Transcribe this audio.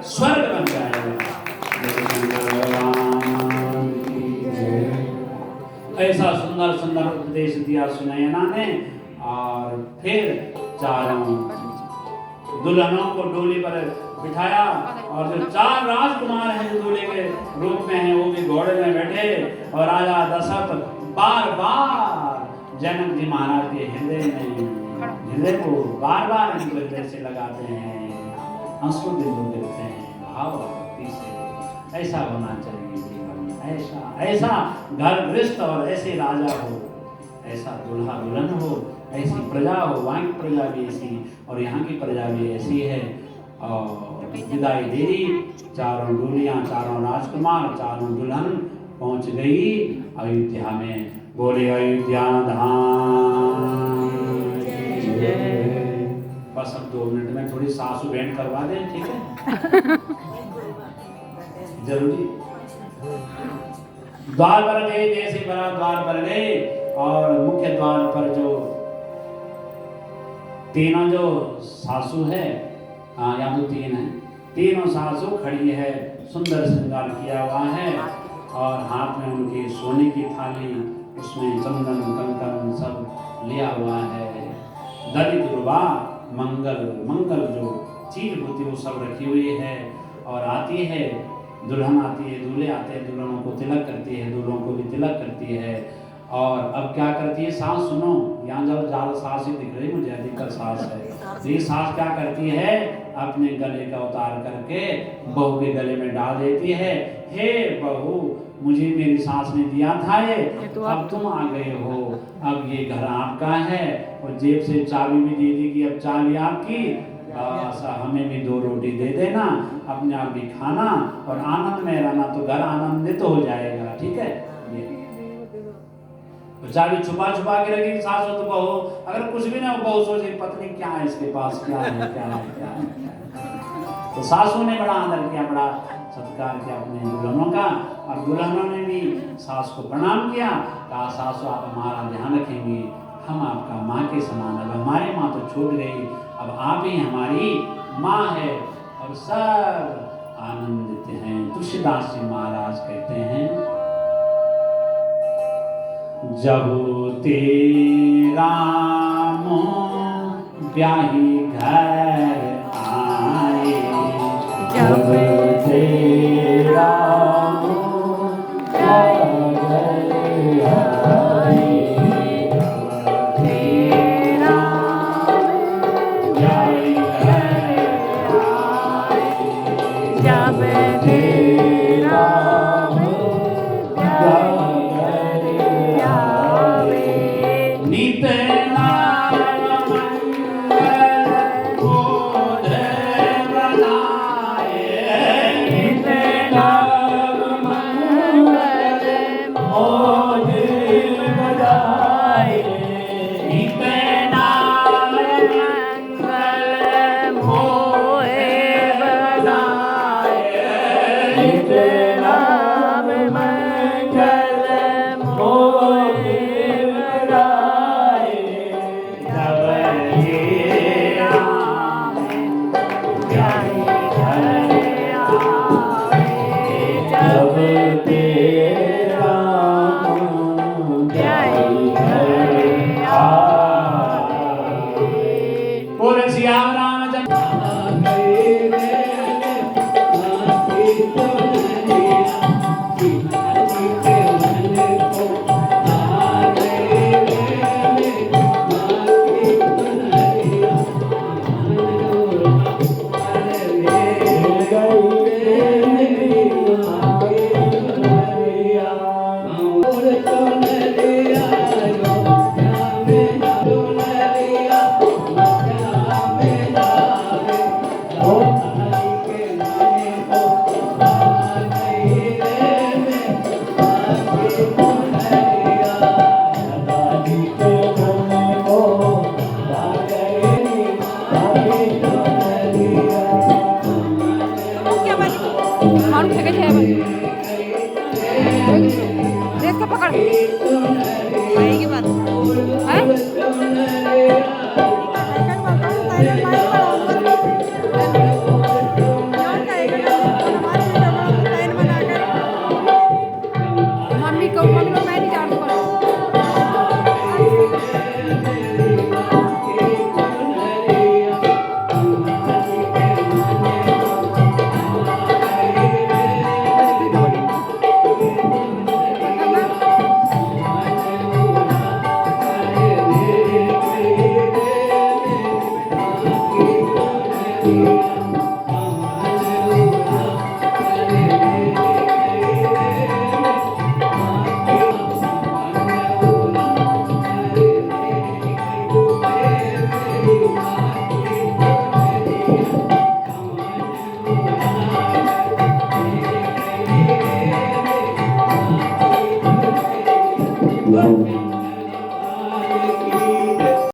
स्वर्ग बन जाएगा। ऐसा सुंदर सुंदर उपदेश दिया सुनैना ने। और फिर चारों दुल्हनों को डोली पर बिठाया और जो 4 राजकुमार हैं जो दूल्हे के रूप में हैं वो भी घोड़े में बैठे और राजा दशरथ बार बार जनक जी महाराज के हृदय को बार बार हृदय से लगाते हैं, आंसू बिंदु गिरते हैं भाव और भक्ति से। ऐसा होना चाहिए जीवन में, ऐसा घर गृहस्थ और ऐसे राजा हो, ऐसा दूल्हा दुल्हन हो, ऐसी प्रजा हो। वहाँ की प्रजा भी ऐसी और यहाँ की प्रजा भी ऐसी है। और विदाई दे दी, चारों डोलियां, चारों राजकुमार, चारों दुल्हन पहुंच गई अयोध्या में। बोले अयोध्या धाम। बस अब 2 मिनट में थोड़ी सासू भेंट करवा दें, ठीक है? जरूरी। द्वार पर गए, जैसे बड़ा द्वार पर गए और मुख्य द्वार पर जो तीनों जो सासू है, यहाँ तो 3 है, तीनों सासू खड़ी है, सुंदर श्रृंगार किया हुआ है और हाथ में उनकी सोने की थाली, उसमें चंदन कंकन सब लिया हुआ है। दली दुर्वा मंगल जो चीज होती है वो सब रखी हुई है। और आती है दुल्हन, आती है, दूल्हे आते हैं, दुल्हनों को तिलक करती है, दूल्हों को भी तिलक करती है। और अब क्या करती है सास, सुनो, यहाँ जब ज़्यादा सास ही दिख रही मुझे, अधिकतर सास है। ये सास क्या करती है, अपने गले का उतार करके बहू के गले में डाल देती है। हे बहू, मुझे मेरी सास ने दिया था ये, अब तुम आ गए हो, अब ये घर आपका है। और जेब से चाबी भी दे दी कि अब चाबी आपकी, बस हमें भी 2 रोटी दे देना, अपने आप भी खाना और आनंद में रहना, तो घर आनंदित तो हो जाएगा, ठीक है? चाबी छुपा छुपा के रखी सास हो तो बहू, अगर कुछ भी ना हो बहू सोचे पत्नी क्या है इसके पास, क्या है क्या है क्या है। तो सासू ने बड़ा आदर किया, बड़ा सत्कार किया अपने दुल्हनों का। और दुल्हनों ने भी सास को प्रणाम किया, कहा सासू आप हमारा ध्यान रखेंगी, हम आपका माँ के समान, अब हमारी माँ तो छूट गई, अब आप ही हमारी माँ है। और सब आनंदित हैं। तुलसीदास जी महाराज कहते हैं, जब तेरा ब्याही घर आए, जब तेरा देख के पकड़